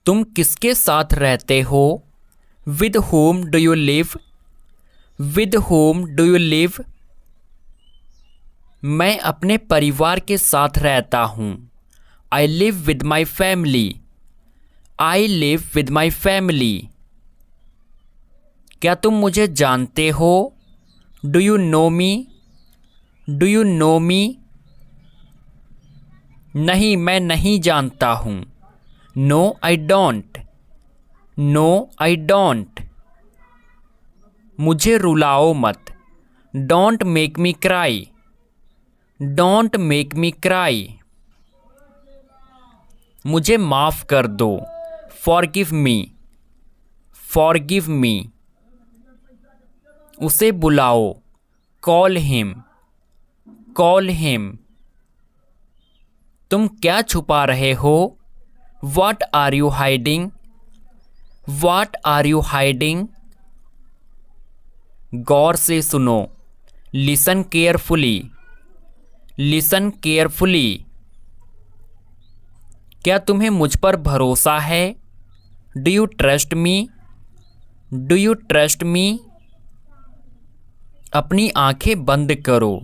तुम किसके साथ रहते हो? With whom do you live? With whom do you live? मैं अपने परिवार के साथ रहता हूँ। I live with my family. I live with my family. क्या तुम मुझे जानते हो? Do you know me? Do you know me? नहीं, मैं नहीं जानता हूँ। No, I don't. No, I don't. मुझे रुलाओ मत। Don't make me cry. Don't make me cry. मुझे माफ़ कर दो। Forgive me. Forgive me. उसे बुलाओ। Call him. Call him. तुम क्या छुपा रहे हो? What are you hiding? What are you hiding? गौर से सुनो। Listen carefully. Listen carefully. क्या तुम्हें मुझ पर भरोसा है? Do you trust me? Do you trust me? अपनी आंखें बंद करो।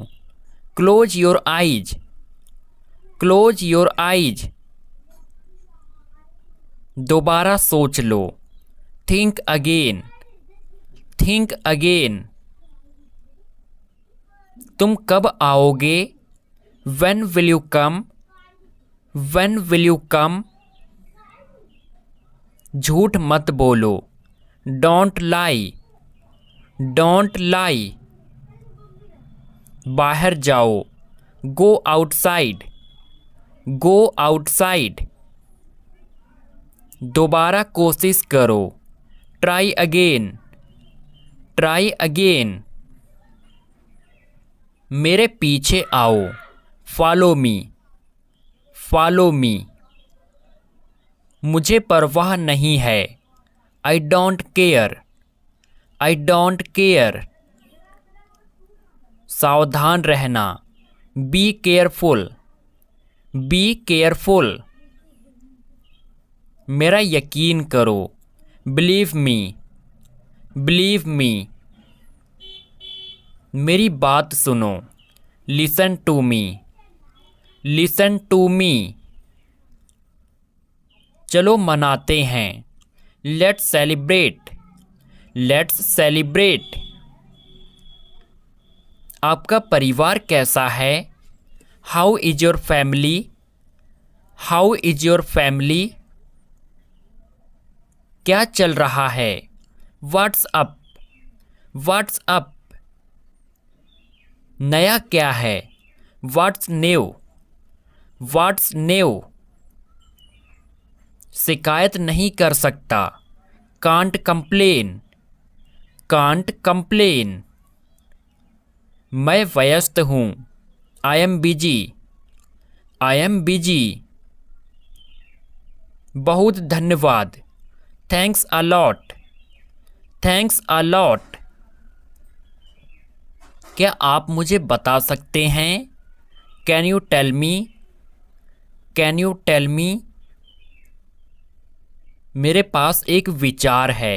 Close your eyes. Close your eyes. दोबारा सोच लो। Think again. Think again. तुम कब आओगे? When will you come? When will you come? झूठ मत बोलो। Don't lie. Don't lie. बाहर जाओ। Go outside. Go outside. दोबारा कोशिश करो। Try again. Try again. मेरे पीछे आओ। Follow me. Follow me. मुझे परवाह नहीं है। I don't care. I don't care. सावधान रहना। Be careful. Be careful. मेरा यकीन करो। Believe me. Believe me. मेरी बात सुनो। Listen to me. Listen to me. चलो मनाते हैं। Let's celebrate. Let's celebrate. आपका परिवार कैसा है? How is your family? How is your family? क्या चल रहा है? What's up? What's up? नया क्या है? What's new? What's new? शिकायत नहीं कर सकता। Can't complain. Can't complain. मैं व्यस्त हूँ। I am busy. I am busy. बहुत धन्यवाद। Thanks a lot. Thanks a lot. क्या आप मुझे बता सकते हैं? Can you tell me? Can you tell me? मेरे पास एक विचार है।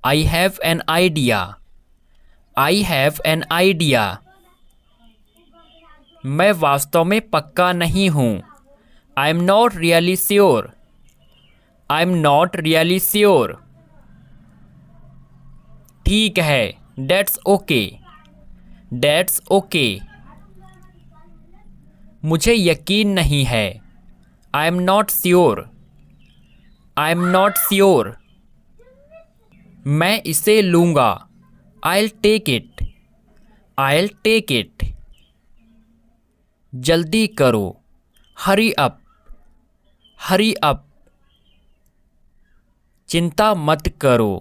I have an idea. I have an idea. मैं वास्तव में पक्का नहीं हूँ। I'm not really sure. I'm not really sure. ठीक है। That's okay. That's okay. मुझे यकीन नहीं है। I'm not sure. I'm not sure. मैं इसे लूँगा। I'll take it. I'll take it. जल्दी करो। Hurry up. Hurry up. चिंता मत करो।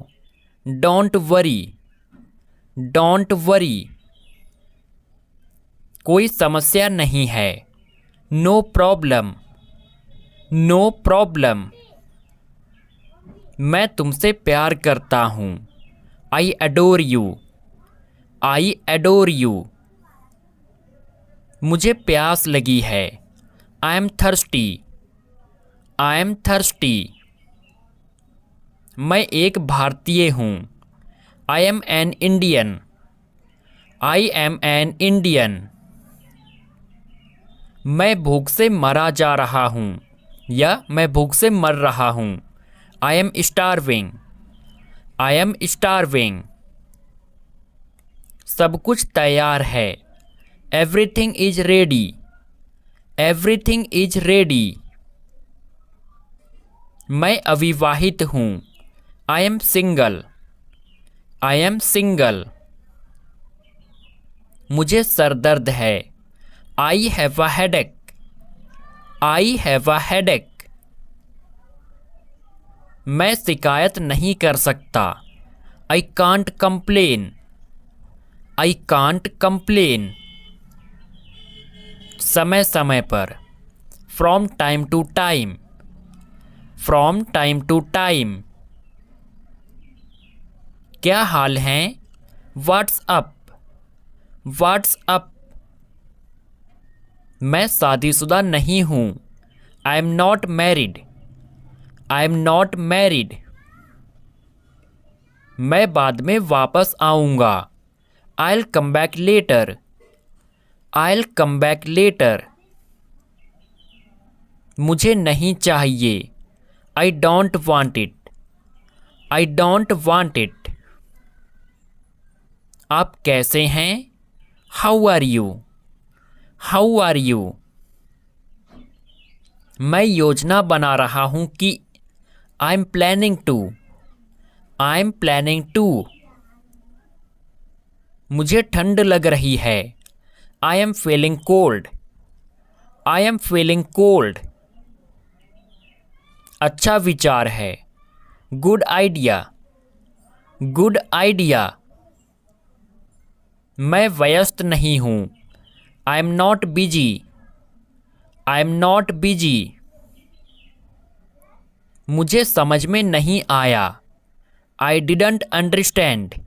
Don't worry. Don't worry. कोई समस्या नहीं है। No problem. No problem. मैं तुमसे प्यार करता हूँ। I adore you. I adore you. मुझे प्यास लगी है। I am thirsty. I am thirsty. मैं एक भारतीय हूँ। I M an Indian. I am an Indian. मैं भूख से मरा जा रहा हूँ या मैं भूख से मर रहा हूँ। I am starving. I am starving. सब कुछ तैयार है। Everything is ready. Everything is ready. मैं अविवाहित हूँ। I am single. I am single. मुझे सर दर्द है। I have a headache. I have a headache. मैं शिकायत नहीं कर सकता। I can't complain. I can't complain. समय समय पर। From time to time. From time to time. क्या हाल है? What's up. What's up. मैं शादीशुदा नहीं हूँ। I am not married. I am not married. मैं बाद में वापस आऊँगा। I'll come back later. I'll come back later. मुझे नहीं चाहिए। I don't want it. I don't want it. आप कैसे हैं? How are you? How are you? मैं योजना बना रहा हूँ कि I'm planning to. I'm planning to. मुझे ठंड लग रही है। I am feeling cold. I am feeling cold. अच्छा विचार है। Good idea. Good idea. मैं व्यस्त नहीं हूँ। I am not busy. I am not busy. मुझे समझ में नहीं आया। I didn't understand.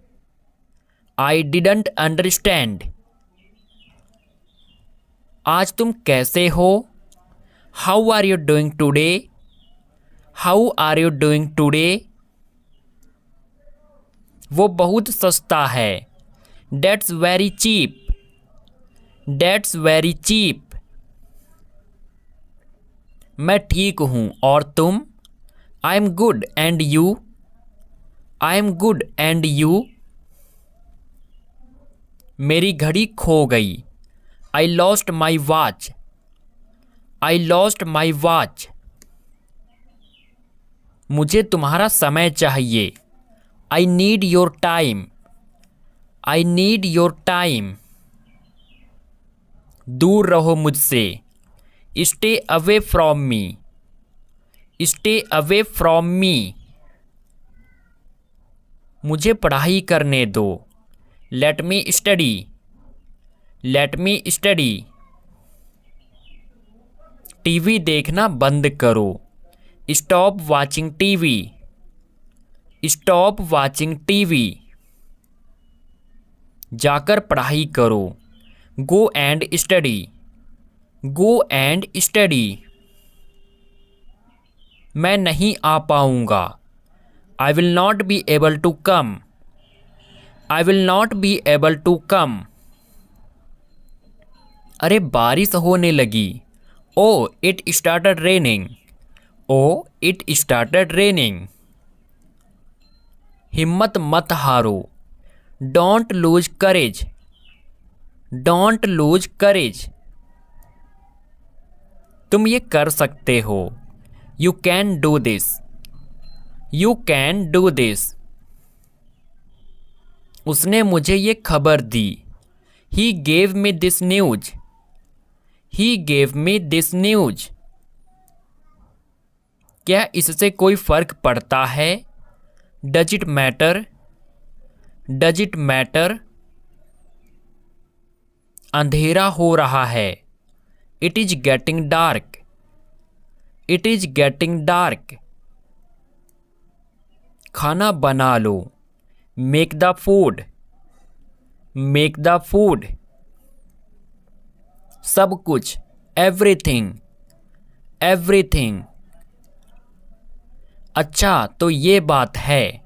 I didn't understand. आज तुम कैसे हो? How are you doing today? How are you doing today? वो बहुत सस्ता है। That's very cheap. That's very cheap. मैं ठीक हूँ और तुम? I'm good and you? I'm good and you? मेरी घड़ी खो गई। I lost my watch. I lost my watch. मुझे तुम्हारा समय चाहिए। I need your time. I need your time. दूर रहो मुझसे। Stay away from me. Stay away from me. मुझे पढ़ाई करने दो। Let me study. Let me study. TV देखना बंद करो। Stop watching TV. Stop watching TV. जाकर पढ़ाई करो। Go and study. Go and study. मैं नहीं आ पाऊँगा। I will not be able to come. I will not be able to come. अरे बारिश होने लगी। Oh, it started raining. Oh, it started raining. हिम्मत मत हारो। Don't lose courage. Don't lose courage. तुम ये कर सकते हो। You can do this. You can do this. उसने मुझे ये खबर दी। He gave me this news. He gave me this news. क्या इससे कोई फर्क पड़ता है? Does it matter? Does it matter? अंधेरा हो रहा है। It is getting dark. It is getting dark. खाना बना लो। Make the food. Make the food. सब कुछ। Everything. Everything. अच्छा तो ये बात है।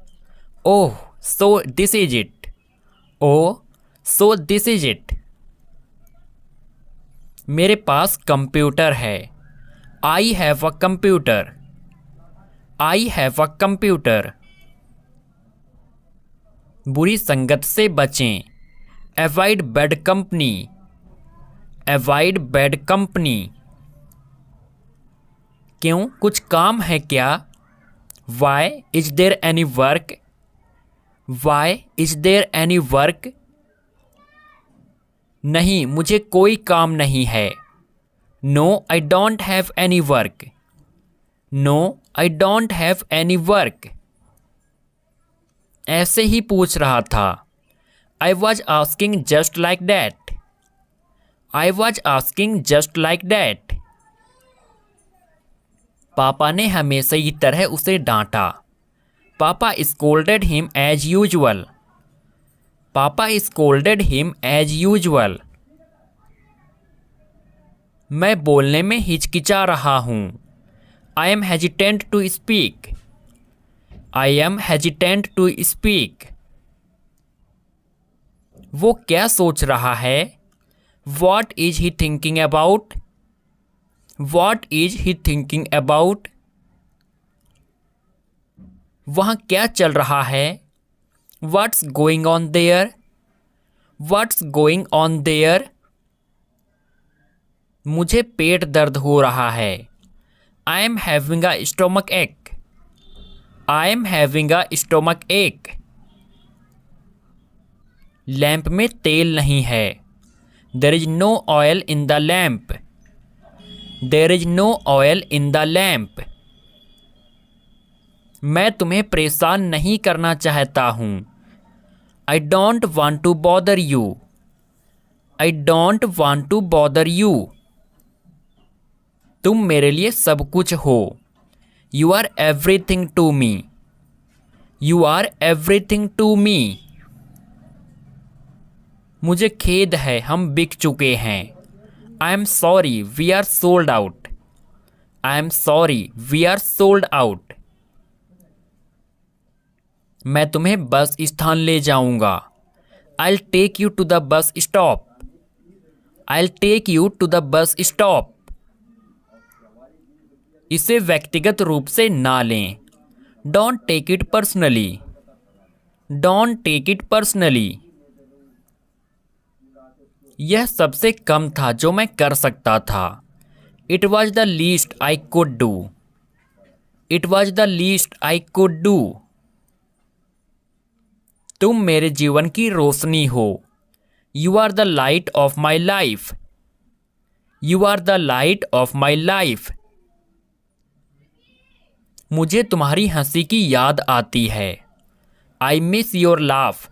Oh so this is it. Oh so this is it. मेरे पास कंप्यूटर है। I have a computer. I have a computer. बुरी संगत से बचें। Avoid bad company. Avoid bad company. क्यों, कुछ काम है क्या? Why is there any work? Why is there any work? नहीं, मुझे कोई काम नहीं है। No I don't have any work. No I don't have any work. ऐसे ही पूछ रहा था। I was asking just like that. I was asking just like that. पापा ने हमें सही तरह उसे डांटा। Papa scolded him as usual. Papa scolded him as usual. मैं बोलने में हिचकिचा रहा हूँ। I am hesitant to speak. I am hesitant to speak. वो क्या सोच रहा है? What is he thinking about? What is he thinking about? वहाँ क्या चल रहा है? What's going on there? What's going on there? मुझे पेट दर्द हो रहा है। I am having a stomach ache. I am having a stomach ache. Lamp में तेल नहीं है। There is no oil in the lamp. There is no oil in the lamp. मैं तुम्हें परेशान नहीं करना चाहता हूँ। I don't want to bother you. I don't want to bother you. तुम मेरे लिए सब कुछ हो। You are everything to me. You are everything to me. मुझे खेद है, हम बिक चुके हैं। I am sorry we are sold out. I am sorry we are sold out. मैं तुम्हें बस स्थान ले जाऊंगा। I will take you to the bus stop. I will take you to the bus stop. इसे व्यक्तिगत रूप से ना लें। Don't take it personally. Don't take it personally. यह सबसे कम था जो मैं कर सकता था। It was the least I could do. It was the least I could do. तुम मेरे जीवन की रोशनी हो। You are the light of my life. You are the light of my life. मुझे तुम्हारी हंसी की याद आती है। I miss your laugh.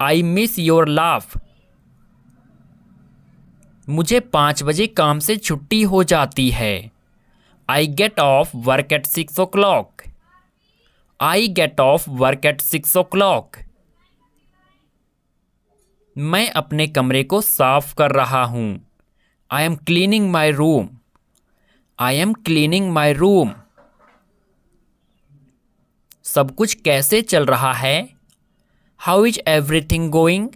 I miss your laugh. मुझे 5 बजे काम से छुट्टी हो जाती है। I get off work at 6 o'clock। I get off work at 6 o'clock। मैं अपने कमरे को साफ कर रहा हूँ। I am cleaning my room. I am cleaning my room. सब कुछ कैसे चल रहा है? How is everything going?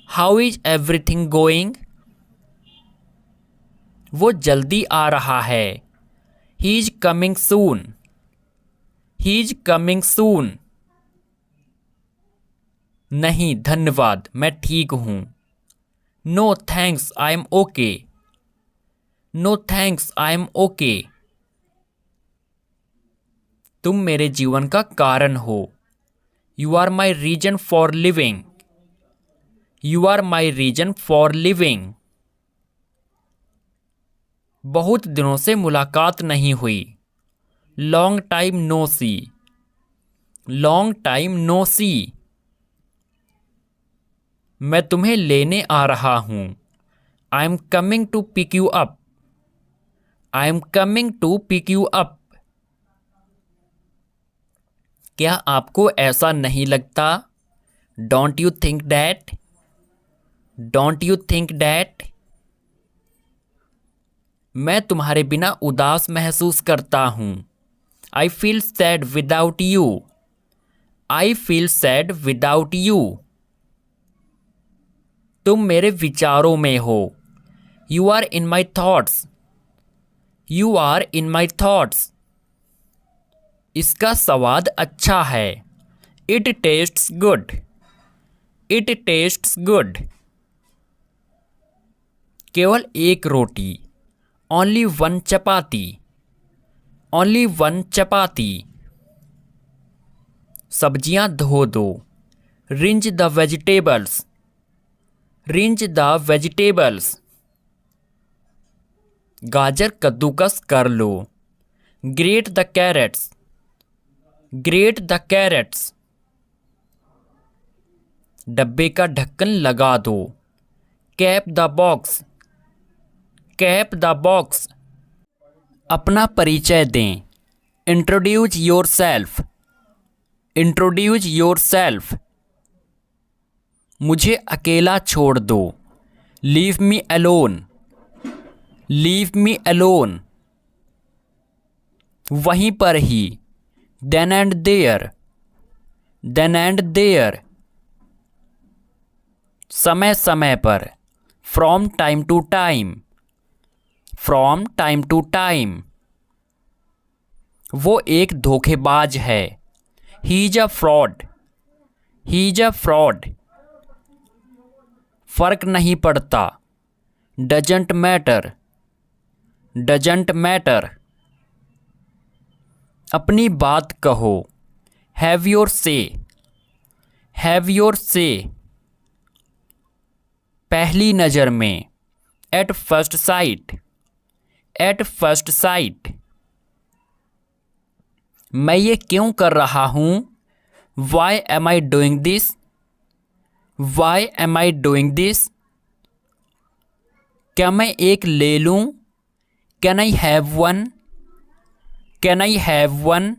How is everything going? वो जल्दी आ रहा है। He is coming soon. He is coming soon. नहीं धन्यवाद, मैं ठीक हूँ। No thanks I am okay. No thanks I am okay. तुम मेरे जीवन का कारण हो। You are my reason for living. You are my reason for living. बहुत दिनों से मुलाकात नहीं हुई। Long time no see. Long time no see. मैं तुम्हें लेने आ रहा हूँ। I am coming to pick you up. I am coming to pick you up. क्या आपको ऐसा नहीं लगता? Don't you think that? Don't you think that? मैं तुम्हारे बिना उदास महसूस करता हूँ। I feel sad without you. I feel sad without you. तुम मेरे विचारों में हो. You are in my thoughts. You are in my thoughts. इसका स्वाद अच्छा है. It tastes good. It tastes good. केवल एक रोटी. Only one chapati. Only one chapati. सब्जियां धो दो. Rinse the vegetables. Rinse the vegetables. गाजर कद्दूकस कर लो. Grate the carrots. Grate the carrots. डब्बे का ढक्कन लगा दो. Cap the box. Cap the box. अपना परिचय दें. Introduce yourself. Introduce yourself. मुझे अकेला छोड़ दो. Leave me alone. Leave me alone. वहीं पर ही. Then and there. Then and there. समय समय पर. From time to time. From time to time. वो एक धोखेबाज है. He is a fraud. He is a fraud. फर्क नहीं पड़ता. Doesn't matter. Doesn't matter. अपनी बात कहो. Have your say. Have your say. पहली नज़र में. At first sight. At first sight. मैं ये क्यों कर रहा हूँ? Why am I doing this? Why am I doing this? क्या मैं एक ले लूँ? Can I have one? Can I have one?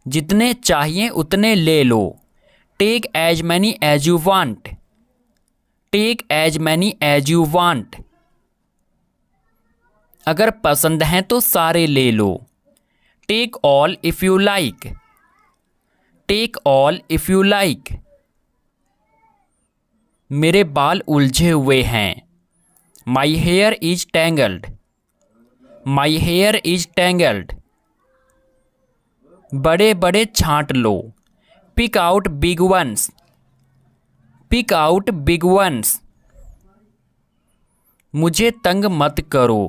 जितने चाहिए उतने ले लो. Take as many as you want. Take as many as you want. अगर पसंद हैं तो सारे ले लो. Take all if you like. Take all if you like. मेरे बाल उलझे हुए हैं. My hair is tangled. My hair is tangled. बड़े बड़े छांट लो. Pick out big ones. Pick out big ones. मुझे तंग मत करो.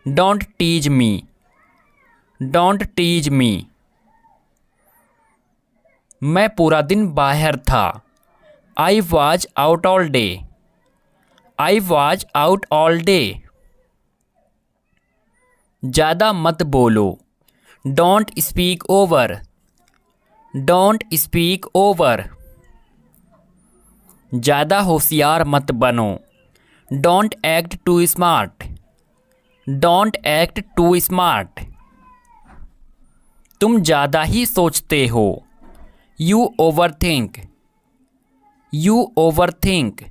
Don't tease me. Don't tease me. मैं पूरा दिन बाहर था. I was out all day. I was out all day. ज़्यादा मत बोलो. Don't speak over. Don't speak over. ज़्यादा होशियार मत बनो. Don't act too smart. Don't act too smart. तुम ज़्यादा ही सोचते हो. You overthink. You overthink.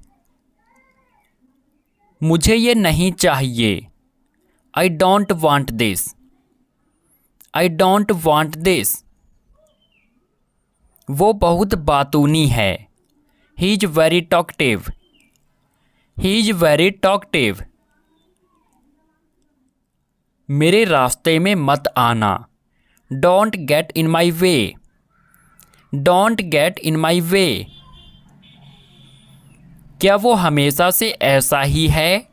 मुझे ये नहीं चाहिए. I don't want this. I don't want this. वो बहुत बातूनी है. He is very talkative. He is very talkative. मेरे रास्ते में मत आना. Don't get in my way. Don't get in my way. क्या वो हमेशा से ऐसा ही है?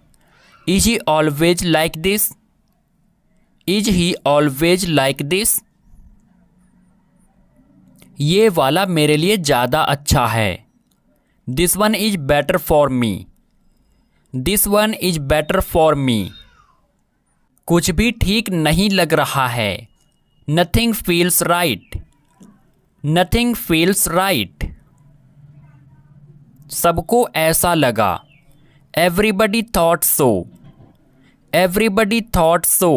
Is he always like this? Is he always like this? ये वाला मेरे लिए ज़्यादा अच्छा है. This one is better for me. This one is better for me. कुछ भी ठीक नहीं लग रहा है. Nothing feels right. Nothing feels right. सबको ऐसा लगा. Everybody thought so. Everybody thought so.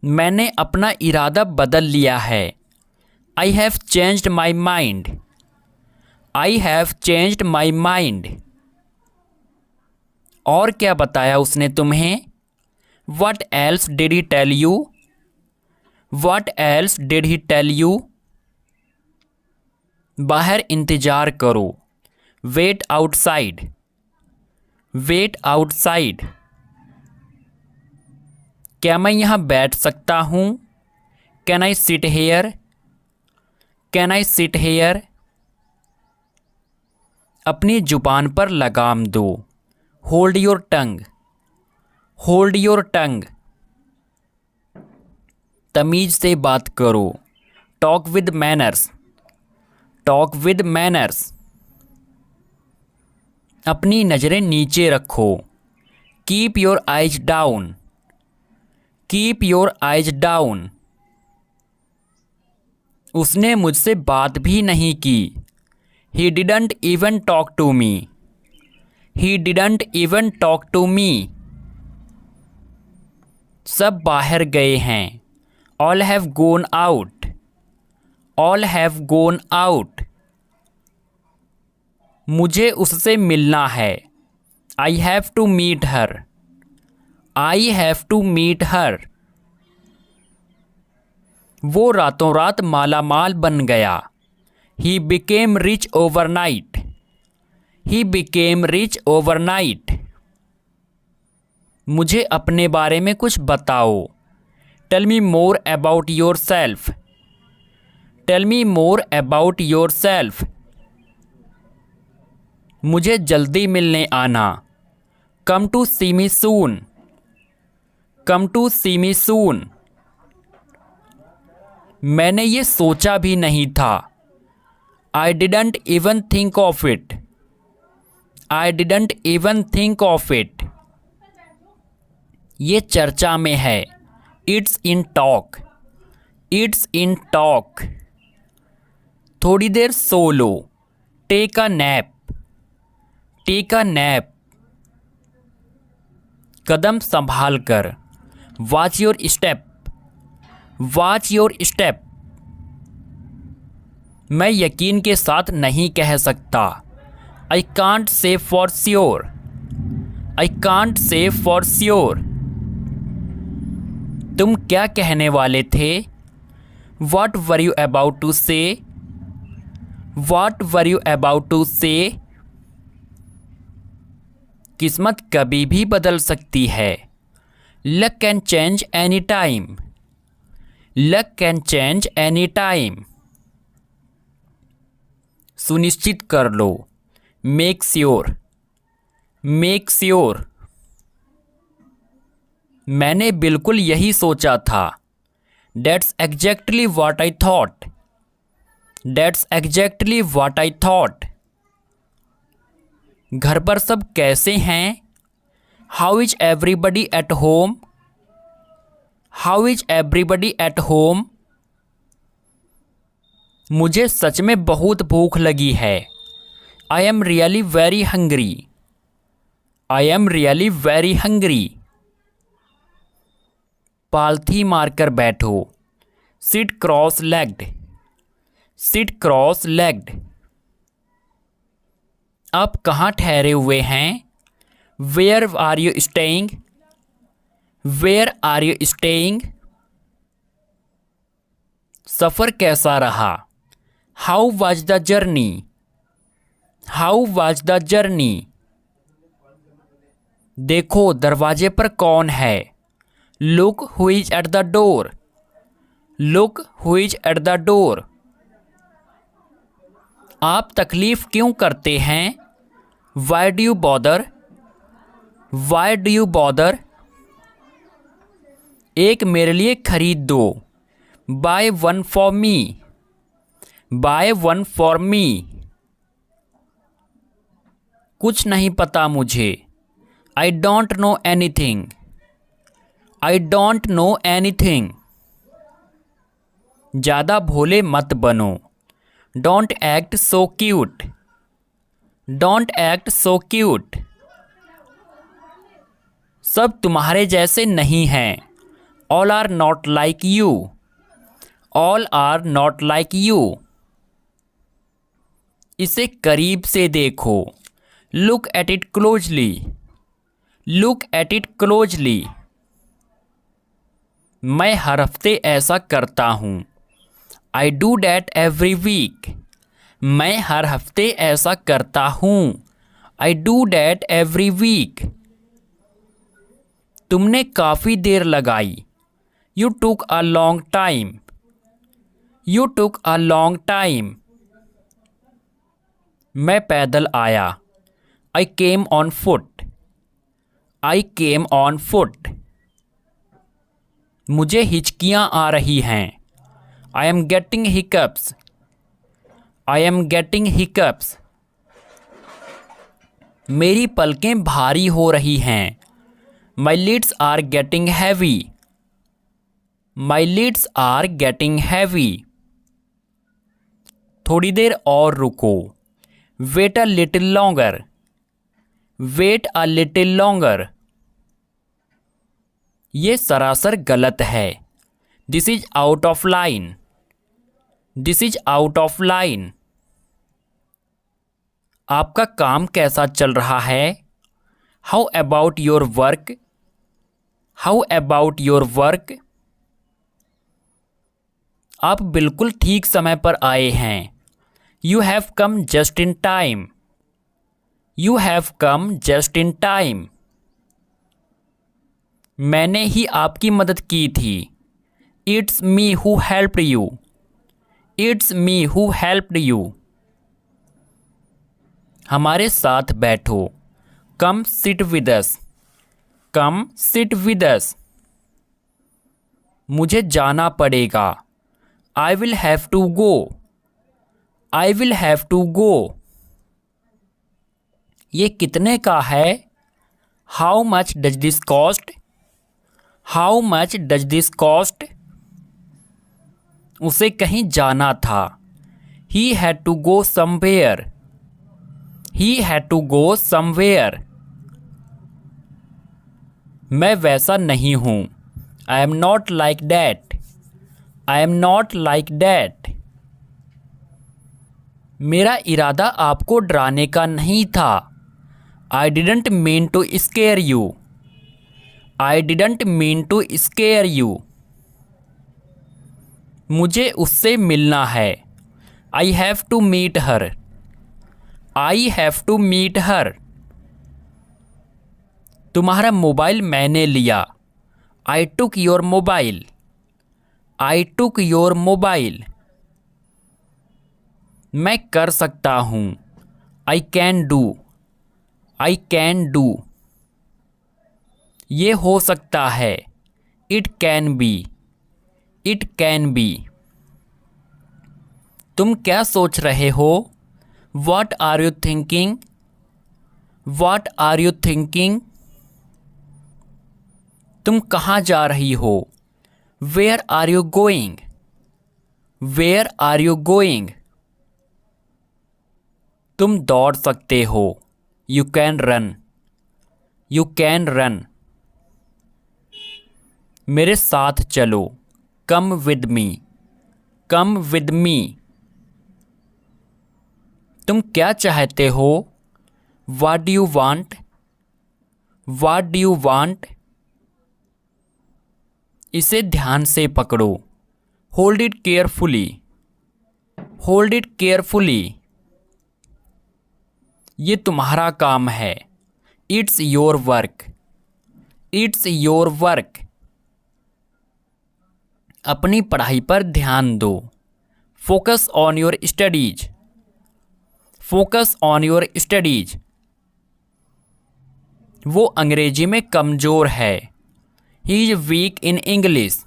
मैंने अपना इरादा बदल लिया है. I have changed my mind. I have changed my mind. और क्या बताया उसने तुम्हें? What else did he tell you? What else did he tell you? बाहर इंतजार करो. Wait outside. Wait outside. क्या मैं यहाँ बैठ सकता हूँ? Can I sit here? Can I sit here? अपनी जुबान पर लगाम दो. Hold your tongue. Hold your tongue. तमीज से बात करो. Talk with manners. Talk with manners. अपनी नज़रें नीचे रखो. Keep your eyes down. Keep your eyes down. उसने मुझसे बात भी नहीं की. He didn't even talk to me. He didn't even talk to me. सब बाहर गए हैं. All have gone out. All have gone out. मुझे उससे मिलना है. I have to meet her. I have to meet her. वो रातों रात माला माल बन गया. He became rich overnight. He became rich overnight. मुझे अपने बारे में कुछ बताओ. Tell me more about yourself. Tell me more about yourself. मुझे जल्दी मिलने आना. Come to see me soon. Come to see me soon. मैंने ये सोचा भी नहीं था. I didn't even think of it. I didn't even think of it. ये चर्चा में है. It's in talk. It's in talk. थोड़ी देर सो लो. Take a nap. Take a nap. कदम संभाल कर. Watch your step. Watch your step. मैं यकीन के साथ नहीं कह सकता. I can't say for sure. I can't say for sure. तुम क्या कहने वाले थे? What were you about to say? What were you about to say? किस्मत कभी भी बदल सकती है. Luck can change any time. Luck can change any time. सुनिश्चित कर लो. Make sure. Make sure. मैंने बिल्कुल यही सोचा था. That's exactly what I thought. That's exactly what I thought. घर पर सब कैसे हैं? How is everybody at home? How is everybody at home? मुझे सच में बहुत भूख लगी है. I am really very hungry. I am really very hungry. पालथी मारकर बैठो. Sit cross-legged. Sit cross-legged. आप कहाँ ठहरे हुए हैं? Where are you staying? Where are you staying? सफ़र कैसा रहा? How was the journey? How was the journey? देखो दरवाजे पर कौन है? Look who is at the door. Look who is at the door. आप तकलीफ़ क्यों करते हैं? Why do you bother? Why do you bother? एक मेरे लिए खरीद दो. Buy one for me. Buy one for me. कुछ नहीं पता मुझे. I don't know anything. I don't know anything. ज़्यादा भोले मत बनो. Don't act so cute. Don't act so cute. सब तुम्हारे जैसे नहीं हैं. All are not like you. All are not like you. इसे करीब से देखो. Look at it closely. Look at it closely. मैं हर हफ्ते ऐसा करता हूँ। I do that every week. मैं हर हफ्ते ऐसा करता हूँ। I do that every week. तुमने काफ़ी देर लगाई। You took a long time. You took a long time. मैं पैदल आया। I came on foot. I came on foot. मुझे हिचकियाँ आ रही हैं। I am getting hiccups. I am getting hiccups. मेरी पलकें भारी हो रही हैं। My lids are getting heavy. My lids are getting heavy. थोड़ी देर और रुको। Wait a little longer. Wait a little longer. ये सरासर गलत है। This is out of line. This is out of line. आपका काम कैसा चल रहा है? How about your work? How about your work? आप बिल्कुल ठीक समय पर आए हैं। You have come just in time. You have come just in time. मैंने ही आपकी मदद की थी। It's me who helped you. It's me who helped you. हमारे साथ बैठो। Come sit with us. Come sit with us. मुझे जाना पड़ेगा। I will have to go. I will have to go. ये कितने का है? How much does this cost? How much does this cost? उसे कहीं जाना था। He had to go somewhere. He had to go somewhere. मैं वैसा नहीं हूँ। I am not like that. I am not like that. मेरा इरादा आपको डराने का नहीं था। I didn't mean to scare you. I didn't mean to scare you. मुझे उससे मिलना है। I have to meet her. I have to meet her. तुम्हारा मोबाइल मैंने लिया। I took your mobile. I took your mobile. मैं कर सकता हूँ। I can do. I can do. ये हो सकता है। It can be. It can B. तुम क्या सोच रहे हो? What are you thinking? What are you thinking? तुम कहाँ जा रही हो? Where are you going? Where are you going? तुम दौड़ सकते हो। You can run. You can run. मेरे साथ चलो। Come with me. Come with me. तुम क्या चाहते हो? What do you want? What do you want? इसे ध्यान से पकड़ो। Hold it carefully. Hold it carefully. ये तुम्हारा काम है। It's your work. It's your work. अपनी पढ़ाई पर ध्यान दो। Focus on your studies. Focus on your studies. वो अंग्रेजी में कमज़ोर है। He is weak in English.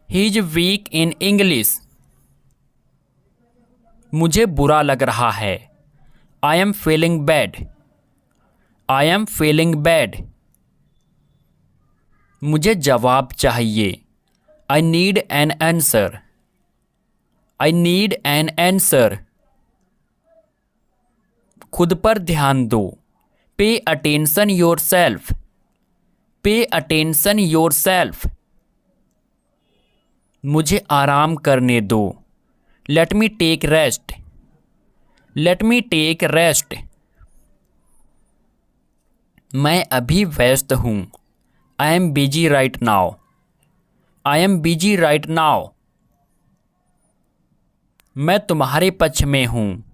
He is weak in English. मुझे बुरा लग रहा है। I am feeling bad. I am feeling bad. मुझे जवाब चाहिए। I need an answer. I need an answer. खुद पर ध्यान दो। Pay attention your self. Pay attention your self. मुझे आराम करने दो। Let me take rest. Let me take rest. मैं अभी व्यस्त हूँ। I am busy right now. I am busy right now. मैं तुम्हारे पक्ष में हूँ।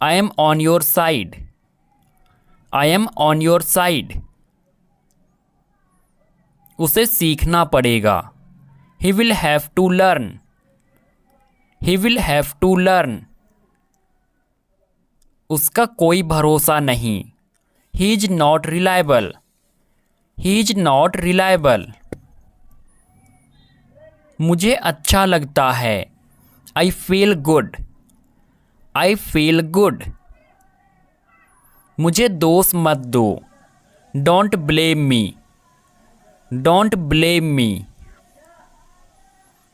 I am on your side. I am on your side. उसे सीखना पड़ेगा। He will have to learn. He will have to learn. उसका कोई भरोसा नहीं। He is not reliable. He is not reliable. मुझे अच्छा लगता है। I feel good. I feel good. मुझे दोष मत दो। Don't blame me. Don't blame me.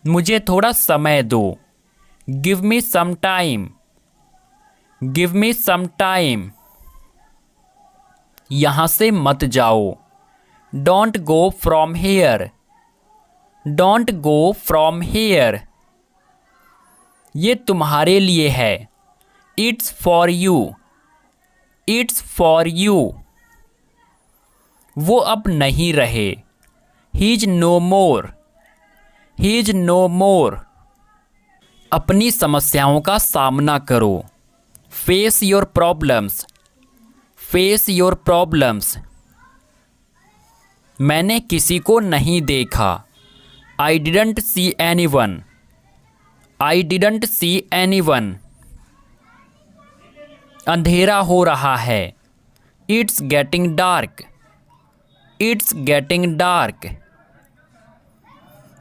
मुझे थोड़ा समय दो। Give me some time. Give me some time. यहाँ से मत जाओ। Don't go from here. Don't go from here. ये तुम्हारे लिए है। It's for you. It's for you. वो अब नहीं रहे। He is no more. He is no more. अपनी समस्याओं का सामना करो। Face your problems. Face your problems. मैंने किसी को नहीं देखा। I didn't see anyone. I didn't see anyone. अंधेरा हो रहा है। It's getting dark. It's getting dark.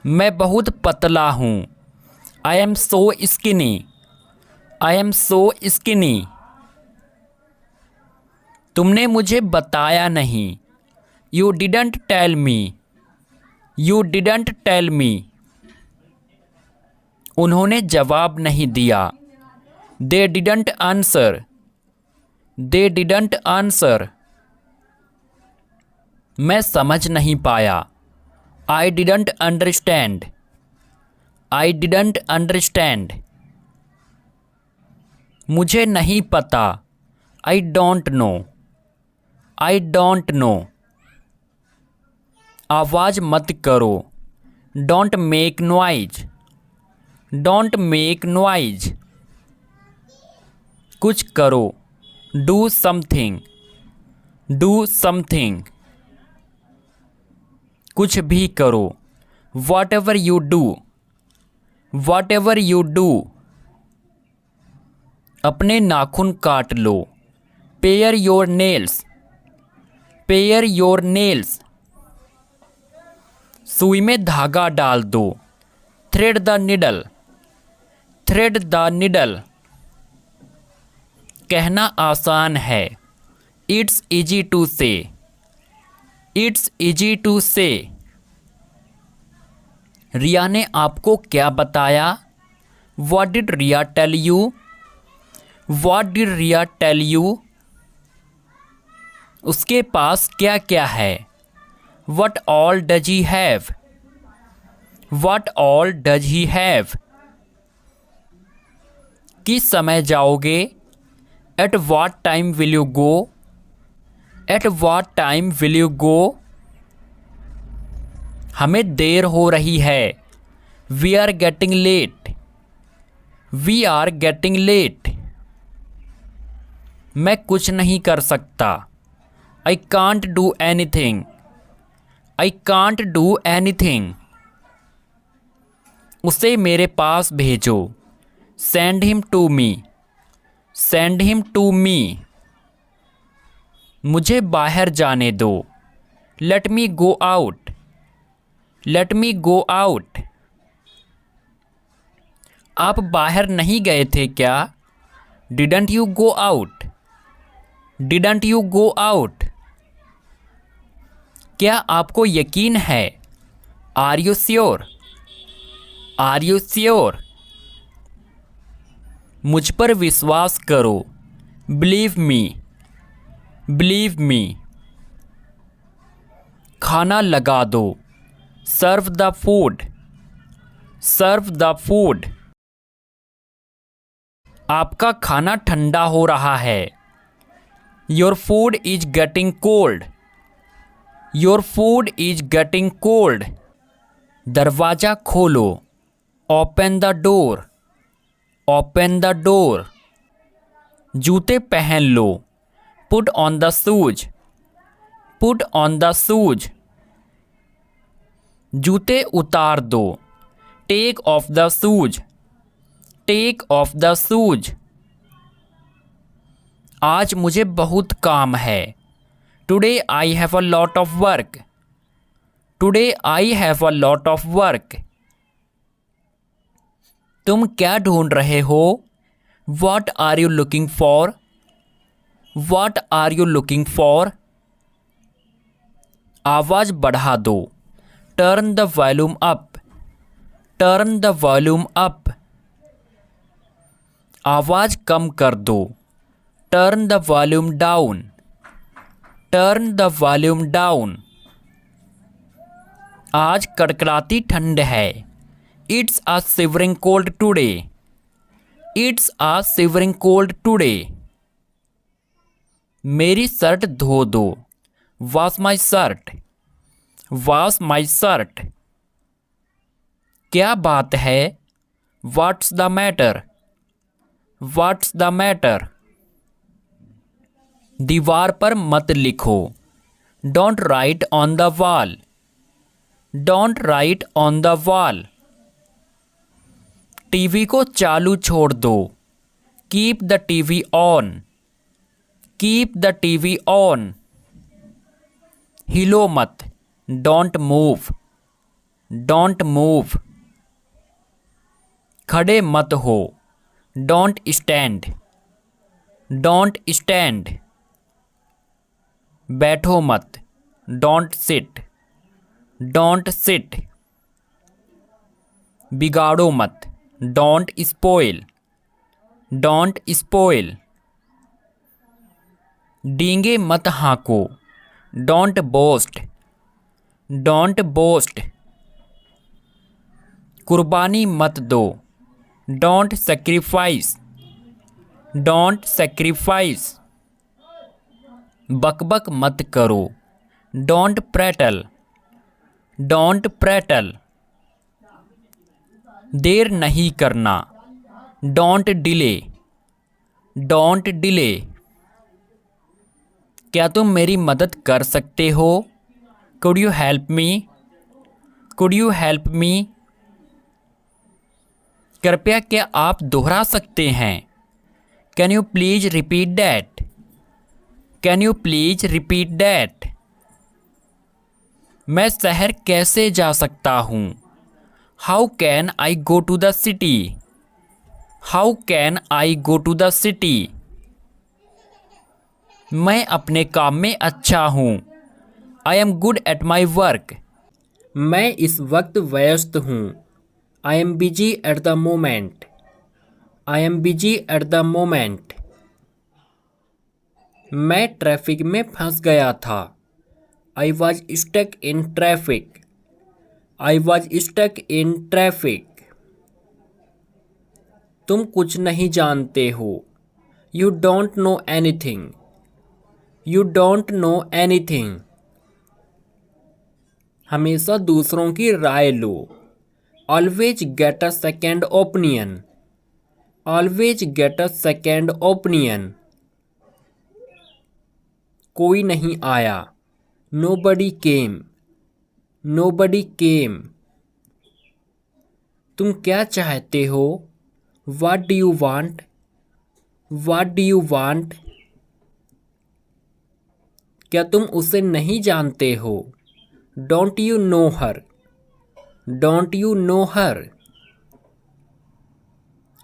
मैं बहुत पतला हूँ। I am so skinny. I am so skinny. तुमने मुझे बताया नहीं। You didn't tell me. You didn't tell me. उन्होंने जवाब नहीं दिया। They didn't answer. They didn't answer. मैं समझ नहीं पाया। I didn't understand. I didn't understand. मुझे नहीं पता। I don't know. I don't know. आवाज़ मत करो। Don't make noise. Don't make noise. कुछ करो। Do something. Do something. कुछ भी करो। Whatever you do. Whatever you do. अपने नाखून काट लो। Pare your nails. Pare your nails. सुई में धागा डाल दो। Thread the needle. Thread the needle. कहना आसान है। It's easy to say. It's easy to say. Riya ने आपको क्या बताया? What did Riya tell you? What did Riya tell you? उसके पास क्या क्या है? What all does he have? What all does he have? किस समय जाओगे? At what time will you go? At what time will you go? हमें देर हो रही है। We are getting late. We are getting late. मैं कुछ नहीं कर सकता। I can't do anything. I can't do anything. उसे मेरे पास भेजो। Send him to me. Send him to me. मुझे बाहर जाने दो। Let me go out. Let me go out. आप बाहर नहीं गए थे क्या? Didn't you go out? Didn't you go out? क्या आपको यकीन है? Are you sure? Are you sure? मुझ पर विश्वास करो। Believe me. Believe me. खाना लगा दो। Serve the food. Serve the food. आपका खाना ठंडा हो रहा है। Your food is getting cold. Your food is getting cold. दरवाज़ा खोलो, open the door, open the door. जूते पहन लो, put on the shoes, put on the shoes. जूते उतार दो, take off the shoes, take off the shoes. आज मुझे बहुत काम है, today I have a lot of work, today I have a lot of work. तुम क्या ढूंढ रहे हो? What are you looking for, what are you looking for. आवाज़ बढ़ा दो, turn the volume up, turn the volume up. आवाज़ कम कर दो, turn the volume down, turn the volume down. आज कड़कड़ाती ठंड है, it's a shivering cold today, it's a shivering cold today. मेरी शर्ट धो दो, wash my shirt, wash my shirt. क्या बात है? What's the matter, what's the matter. दीवार पर मत लिखो, don't write on the wall, don't write on the wall. TV को चालू छोड़ दो, keep the TV on, keep the TV on. हिलो मत, डोंट मूव, डोंट मूव। खड़े मत हो, डोंट स्टैंड, डोंट स्टैंड। बैठो मत, डोंट सिट, डोंट सिट। बिगाड़ो मत, डोंट स्पॉइल, डोंट स्पॉइल। डींगे मत हाँको, डोंट बोस्ट, डोंट बोस्ट। कुर्बानी मत दो, डोंट सेक्रीफाइस, डोंट सेक्रीफाइस। बकबक मत करो, डोंट प्रेटल, डोंट प्रेटल। देर नहीं करना, डोंट डिले, डोंट डिले। क्या तुम मेरी मदद कर सकते हो? Could you help me, could you help me. कृपया क्या आप दोहरा सकते हैं? Can you please repeat that, can you please repeat that. मैं शहर कैसे जा सकता हूँ? How can I go to the city, how can I go to the city. मैं अपने काम में अच्छा हूँ, I am good at my work. मैं इस वक्त व्यस्त हूँ, I am busy at the moment, I am busy at the moment. मैं ट्रैफिक में फंस गया था, I was stuck in traffic, I was stuck in traffic. तुम कुछ नहीं जानते हो, you don't know anything, you don't know anything. हमेशा दूसरों की राय लो, always get a second opinion, always get a second opinion. कोई नहीं आया, नोबडी केम, नोबडी केम। तुम क्या चाहते हो? What do you want, what do you want. क्या तुम उसे नहीं जानते हो? Don't you know her, don't you know her.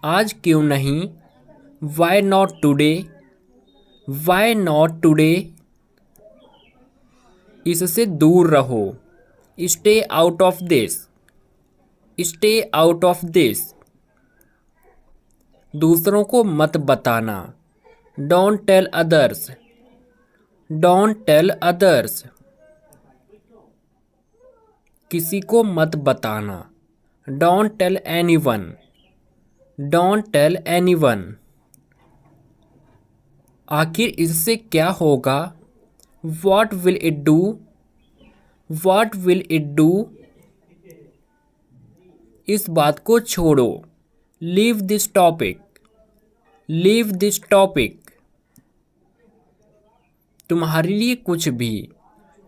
आज क्यों नहीं? Why not today, why not today. इससे दूर रहो, stay out of this, stay out of this. दूसरों को मत बताना, don't tell others, don't tell others. किसी को मत बताना, don't tell anyone, don't tell anyone. आखिर इससे क्या होगा? What will it do, what will it do. इस बात को छोड़ो। Leave this topic. Leave this topic. तुम्हारे लिए कुछ भी।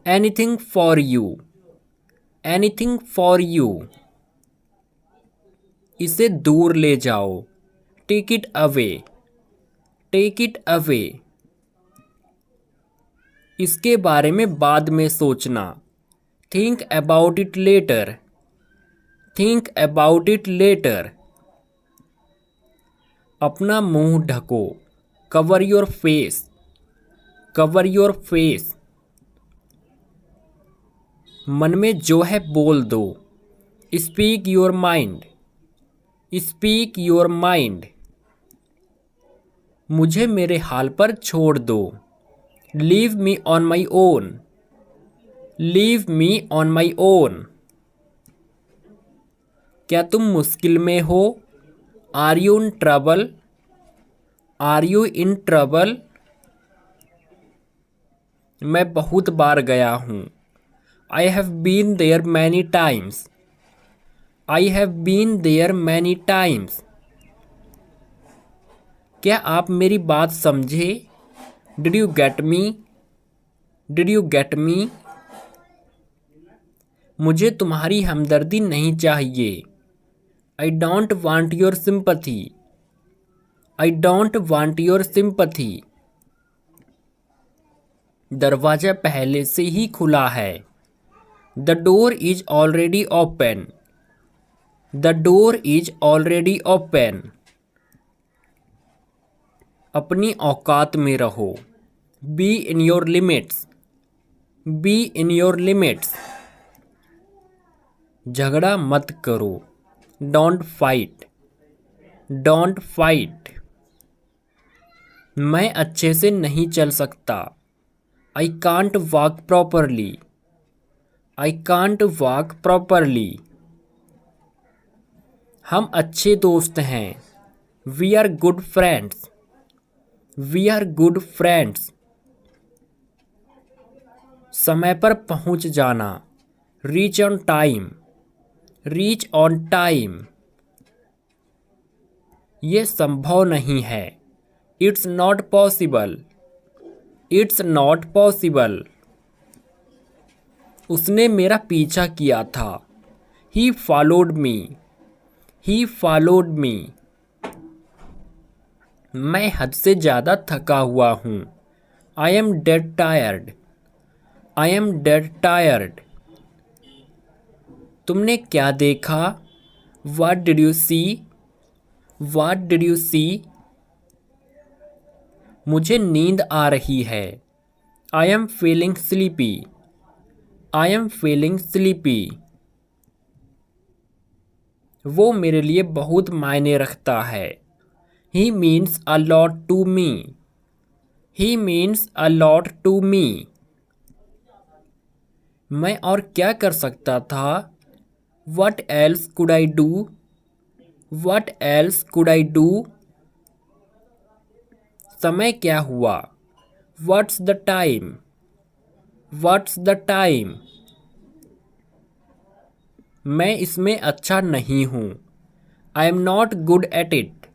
Anything for you. Anything for you. इसे दूर ले जाओ। Take it away. Take it away. इसके बारे में बाद में सोचना। Think about it later. Think about it later. अपना मुंह ढको। Cover your face. Cover your face. मन में जो है बोल दो। Speak your mind. Speak your mind. मुझे मेरे हाल पर छोड़ दो। Leave me on my own. Leave me on my own. क्या तुम मुश्किल में हो? Are you in trouble? Are you in trouble? मैं बहुत बार गया हूँ। I have been there many times. I have been there many times. क्या आप मेरी बात समझे? Did you get me? Did you get me? मुझे तुम्हारी हमदर्दी नहीं चाहिए। I don't want your sympathy. I don't want your sympathy. दरवाजा पहले से ही खुला है। The door is already open. The door is already open. अपनी औकात में रहो। Be in your limits. Be in your limits. झगड़ा मत करो। Don't fight. Don't fight. मैं अच्छे से नहीं चल सकता। I can't walk properly. I can't walk properly. हम अच्छे दोस्त हैं। We are good friends. We are good friends. समय पर पहुंच जाना। Reach on time. Reach on time. ये संभव नहीं है। It's not possible. It's not possible. उसने मेरा पीछा किया था। He followed me. He followed me. मैं हद से ज़्यादा थका हुआ हूँ। I am dead tired. I am dead tired. तुमने क्या देखा? What did you see? What did you see? मुझे नींद आ रही है। I am feeling sleepy. I am feeling sleepy. वो मेरे लिए बहुत मायने रखता है। He means a lot to me. He means a lot to me. मैं और क्या कर सकता था? What else could I do? What else could I do? समय क्या हुआ? What's the time? What's the time? मैं इसमें अच्छा नहीं हूँ। I am not good at it.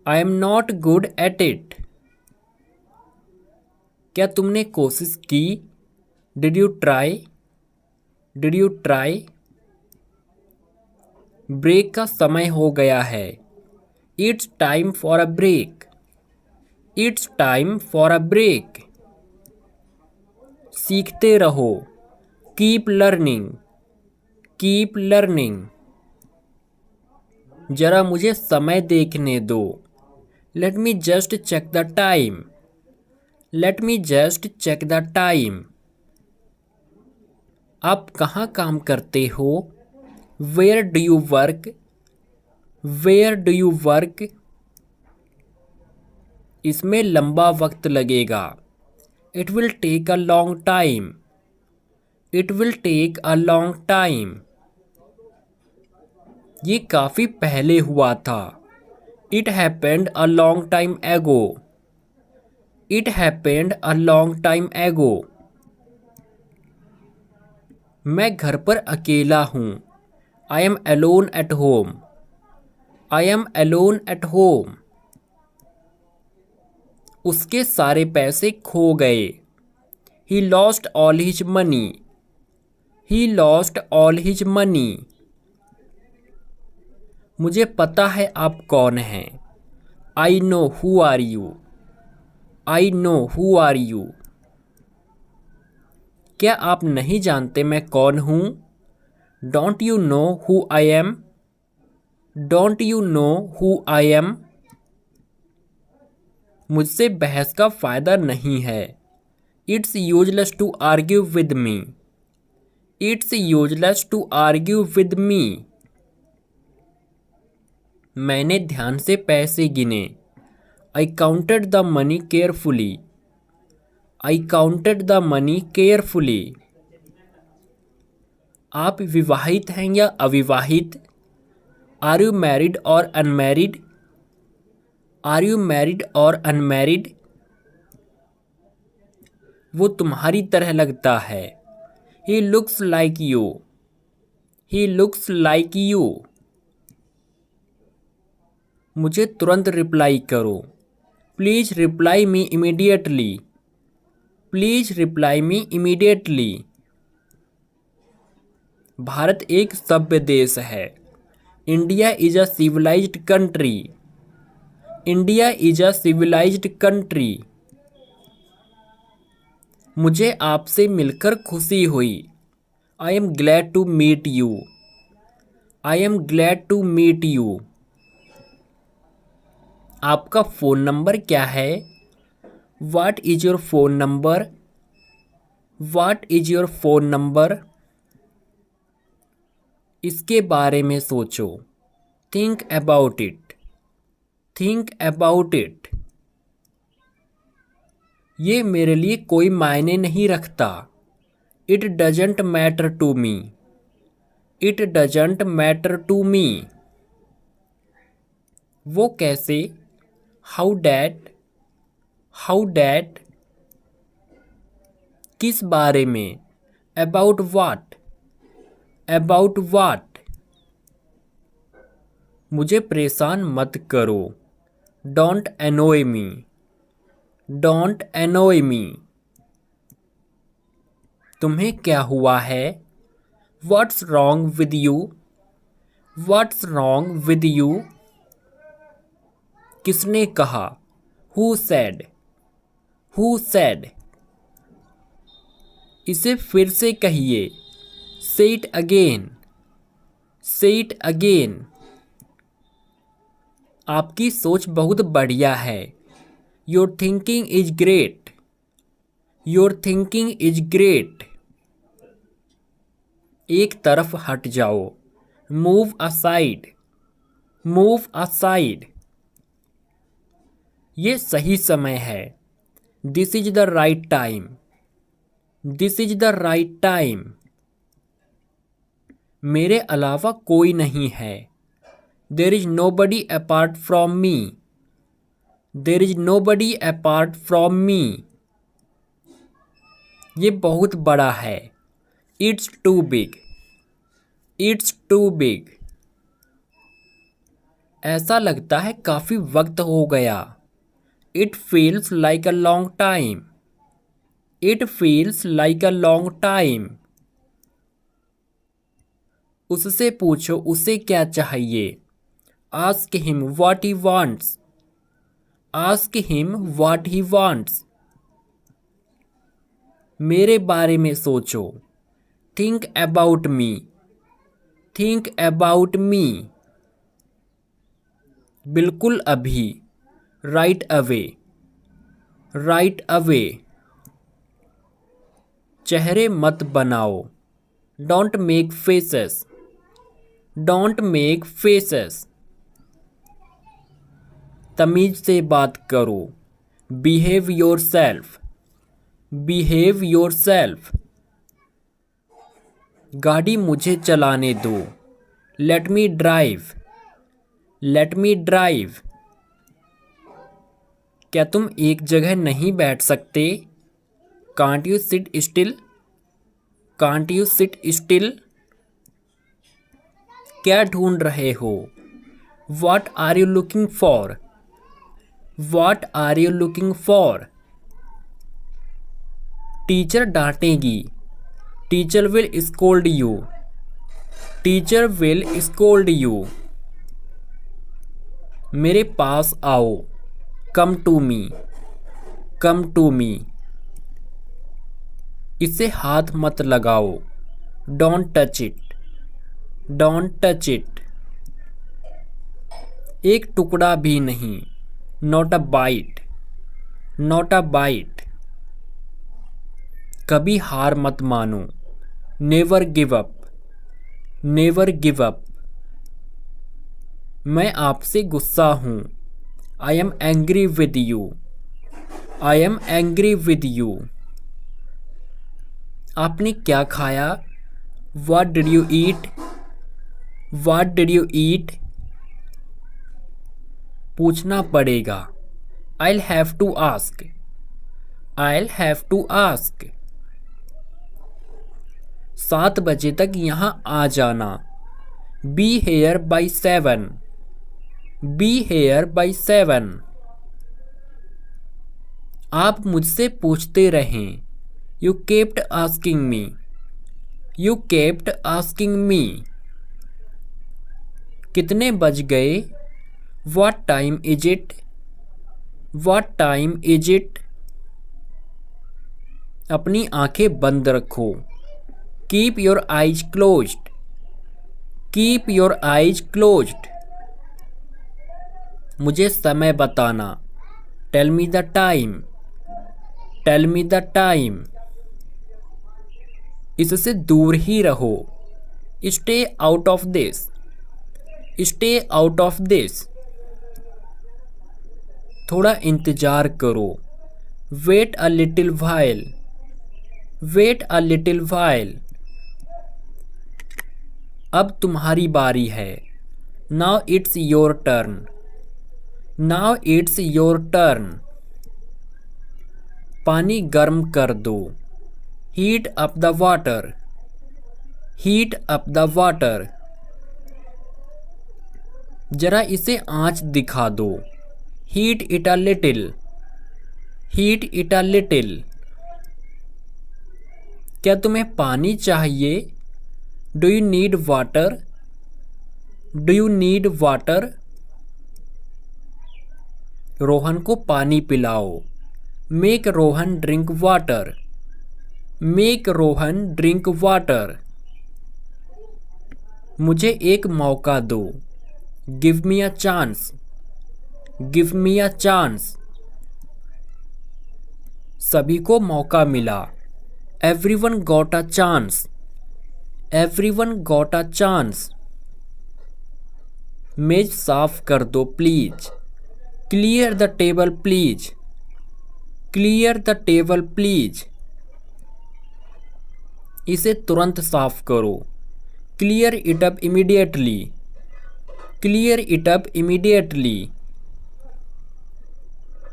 I am not good at it. क्या तुमने कोशिश की? Did you try? Did you try? Break का समय हो गया है। It's time for a break. It's time for a break. सीखते रहो। Keep learning. Keep learning. जरा मुझे समय देखने दो। Let me just check the time. Let me just check the time. आप कहाँ काम करते हो? Where do you work? Where do you work? इसमें लंबा वक्त लगेगा। It will take a long time. It will take a long time. ये काफ़ी पहले हुआ था। It happened a long time ago. It happened a long time ago. मैं घर पर अकेला हूँ। I am alone at home. I am alone at home. उसके सारे पैसे खो गए। He lost all his money. He lost all his money. मुझे पता है आप कौन हैं। I know who are you. I know who are you. क्या आप नहीं जानते मैं कौन हूँ? Don't you know who I am. Don't you know who I am. मुझसे बहस का फ़ायदा नहीं है। It's useless to argue with me. It's useless to argue with me. मैंने ध्यान से पैसे गिने। I counted the money carefully. I counted the money carefully. आप विवाहित हैं या अविवाहित? Are you married or unmarried? Are you married or unmarried? वो तुम्हारी तरह लगता है। He looks like you. He looks like you. मुझे तुरंत रिप्लाई करो। Please reply me immediately. Please reply me immediately. Bharat एक सभ्य देश है। India is a civilised country. India is a civilised country. मुझे आपसे मिलकर खुशी हुई। I am glad to meet you. I am glad to meet you. आपका फ़ोन नंबर क्या है? What is your phone number? What is your phone number? इसके बारे में सोचो। Think about it. Think about it. ये मेरे लिए कोई मायने नहीं रखता। It doesn't matter to me. It doesn't matter to me. वो कैसे? How that? How that? किस बारे में? About what? About what? मुझे परेशान मत करो। Don't annoy me. Don't annoy me. तुम्हें क्या हुआ है? What's wrong with you? What's wrong with you? किसने कहा? Who said? Who said? इसे फिर से कहिए। Say it again. Say it again. आपकी सोच बहुत बढ़िया है। Your thinking is great. Your thinking is great. एक तरफ हट जाओ। Move aside. Move aside. ये सही समय है। This is the right time. This is the right time. मेरे अलावा कोई नहीं है। There is nobody apart from me. There is nobody apart from me. ये बहुत बड़ा है। It's too big. It's too big. ऐसा लगता है काफी वक्त हो गया। It feels like a long time. It feels like a long time. उससे पूछो उसे क्या चाहिए। Ask him what he wants. Ask him what he wants. मेरे बारे में सोचो। Think about me. Think about me. बिल्कुल अभी। Right away. Right away. चेहरे मत बनाओ। Don't make faces. Don't make faces. तमीज से बात करो। Behave yourself. Behave yourself. गाड़ी मुझे चलाने दो। Let me drive. Let me drive. क्या तुम एक जगह नहीं बैठ सकते? Can't you sit still? Can't you sit still? क्या ढूंढ रहे हो? What are you looking for? What are you looking for? Teacher डांटेगी। Teacher will scold you. Teacher will scold you. मेरे पास आओ। Come to me. Come to me. इसे हाथ मत लगाओ। Don't touch it. Don't touch it. एक टुकड़ा भी नहीं। Not a bite. Not a bite. कभी हार मत मानो। Never give up. Never give up. मैं आपसे गुस्सा हूँ। I am angry with you. I am angry with you. आपने क्या खाया? What did you eat? What did you eat? पूछना पड़ेगा। I'll have to ask. I'll have to ask. 7 बजे तक यहाँ आ जाना। Be here by 7. Be here by 7. आप मुझसे पूछते रहें। You kept asking me. You kept asking me. कितने बज गए? What time is it? What time is it? अपनी आंखें बंद रखो। Keep your eyes closed. Keep your eyes closed. मुझे समय बताना। Tell me the time. Tell me the time. इससे दूर ही रहो। Stay out of this. Stay out of this. थोड़ा इंतजार करो। Wait a little while. Wait a little while. अब तुम्हारी बारी है। Now it's your turn. Now it's your turn. पानी गर्म कर दो। Heat up the water. Heat up the water. जरा इसे आँच दिखा दो। Heat it a little. Heat it a little. क्या तुम्हें पानी चाहिए? Do you need water? Do you need water? Rohan को पानी पिलाओ। Make Rohan drink water. Make Rohan drink water. मुझे एक मौका दो। Give me a chance. Give me a chance. सभी को मौका मिला। Everyone got a chance. Everyone got a chance. मेज साफ कर दो please. Clear the table please. Clear the table please. इसे तुरंत साफ करो। Clear it up immediately. Clear it up immediately.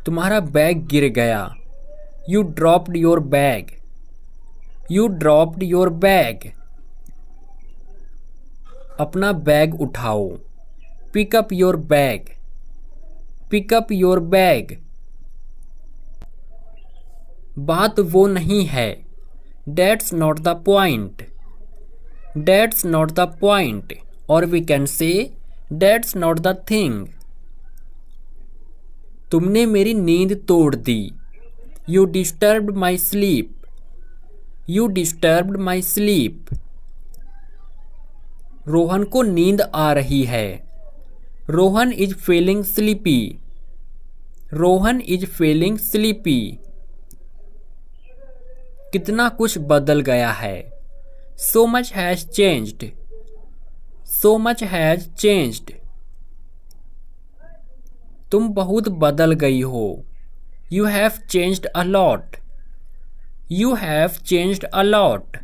तुम्हारा बैग गिर गया। You dropped your bag. You dropped your bag. अपना बैग उठाओ। Pick up your bag. Pick up your bag. बात वो नहीं है। That's not the point. That's not the point. Or we can say that's not the thing. तुमने मेरी नींद तोड़ दी। You disturbed my sleep. You disturbed my sleep. Rohan को नींद आ रही है। Rohan is feeling sleepy. Rohan is feeling sleepy. कितना कुछ बदल गया है। So much has changed. So much has changed. तुम बहुत बदल गई हो। You have changed a lot. You have changed a lot.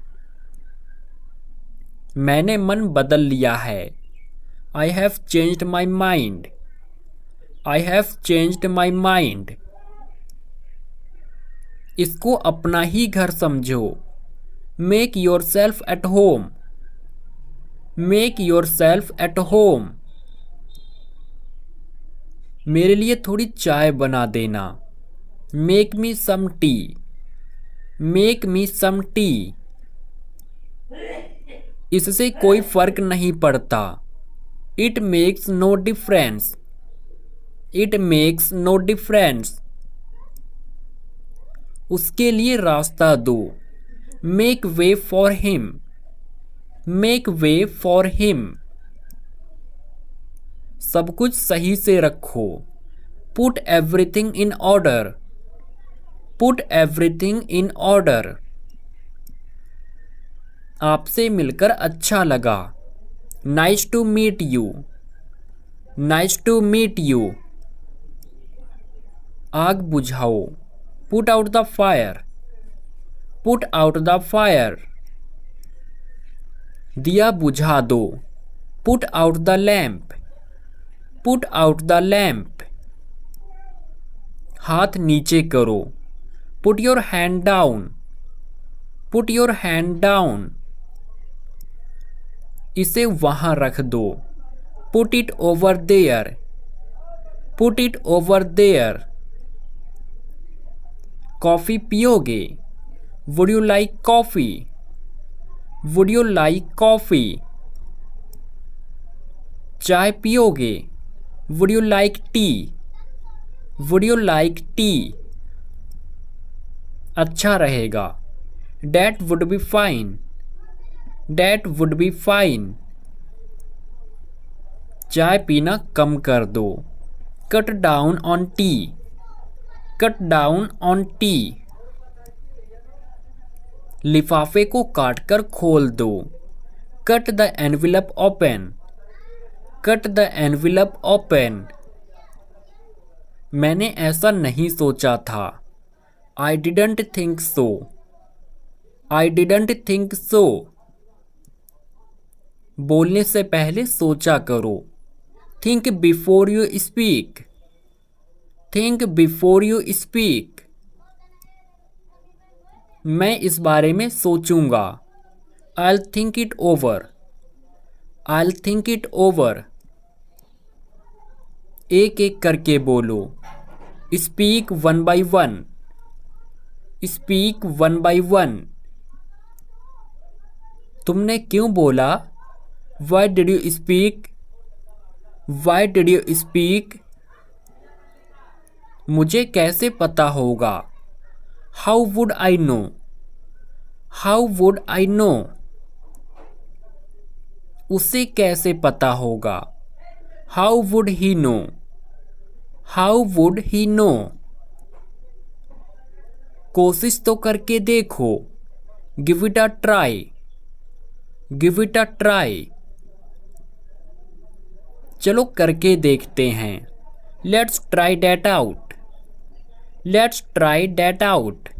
मैंने मन बदल लिया है। I have changed my mind. I have changed my mind. इसको अपना ही घर समझो। Make yourself at home. Make yourself at home. मेरे लिए थोड़ी चाय बना देना। Make me some tea. Make me some tea. इससे कोई फर्क नहीं पड़ता। It makes no difference. It makes no difference. उसके लिए रास्ता दो। Make way for him. Make way for him. सब कुछ सही से रखो। Put everything in order. Put everything in order. आपसे मिलकर अच्छा लगा। Nice to meet you. Nice to meet you. आग बुझाओ। Put out the fire. Put out the fire. दिया बुझा दो। Put out the lamp. Put out the lamp. हाथ नीचे करो। Put your hand down. Put your hand down. इसे वहां रख दो। Put it over there. Put it over there. Coffee पियोगे? Would you like coffee? Would you like coffee? चाय पियोगे? Would you like tea? Would you like tea? अच्छा रहेगा। That would be fine. That would be fine. चाय पीना कम कर दो। Cut down on tea. Cut down on tea. लिफाफे को काटकर खोल दो। Cut the envelope open. Cut the envelope open. मैंने ऐसा नहीं सोचा था। I didn't think so. I didn't think so. बोलने से पहले सोचा करो। Think before you speak. Think before you speak. मैं इस बारे में सोचूंगा। I'll think it over. I'll think it over. एक एक करके बोलो। Speak one by one. Speak one by one. तुमने क्यों बोला? Why did you speak? Why did you speak? मुझे कैसे पता होगा? How would I know? How would I know? उसे कैसे पता होगा? How would he know? How would he know? कोशिश तो करके देखो। Give it a try. Give it a try. चलो करके देखते हैं। Let's try that out. Let's try that out.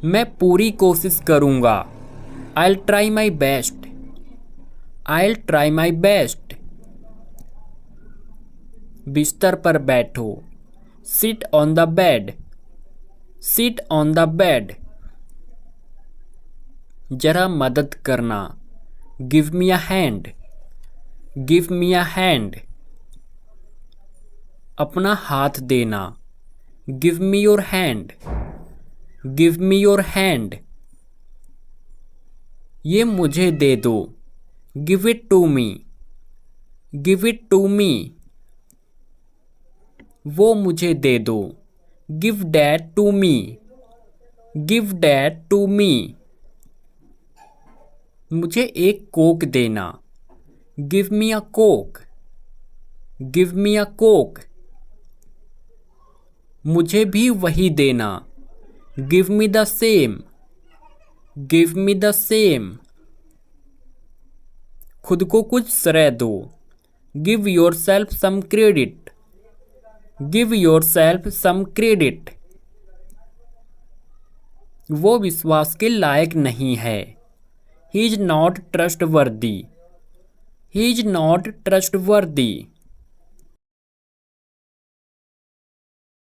मैं पूरी कोशिश करूंगा। I'll try my best. I'll try my best. बिस्तर पर बैठो। Sit on the bed. Sit on the bed. जरा मदद करना। Give me a hand. Give me a hand. अपना हाथ देना। Give me your hand. Give me your hand. ये मुझे दे दो। Give it to me. Give it to me. वो मुझे दे दो। Give that to me. Give that to me. मुझे एक कोक देना। Give me a coke. Give me a coke. मुझे भी वही देना। Give me the same. Give me the same. खुद को कुछ श्रेय दो। Give yourself some credit. Give yourself some credit. वो विश्वास के लायक नहीं है। He is not trustworthy. He is not trustworthy.